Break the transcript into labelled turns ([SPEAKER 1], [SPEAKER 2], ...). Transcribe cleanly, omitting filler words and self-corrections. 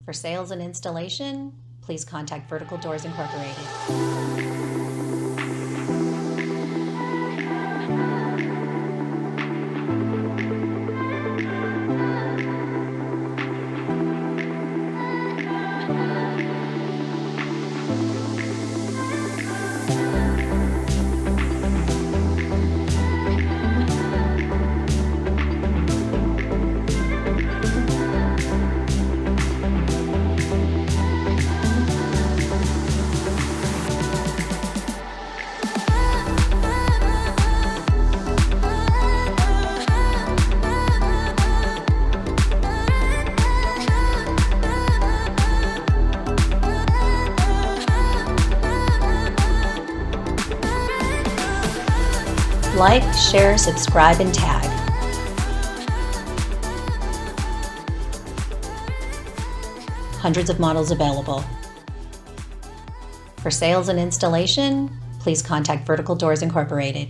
[SPEAKER 1] For sales and installation, please contact Vertical Doors Incorporated. Like, share, subscribe, and tag. Hundreds of models available. For sales and installation, please contact Vertical Doors Incorporated.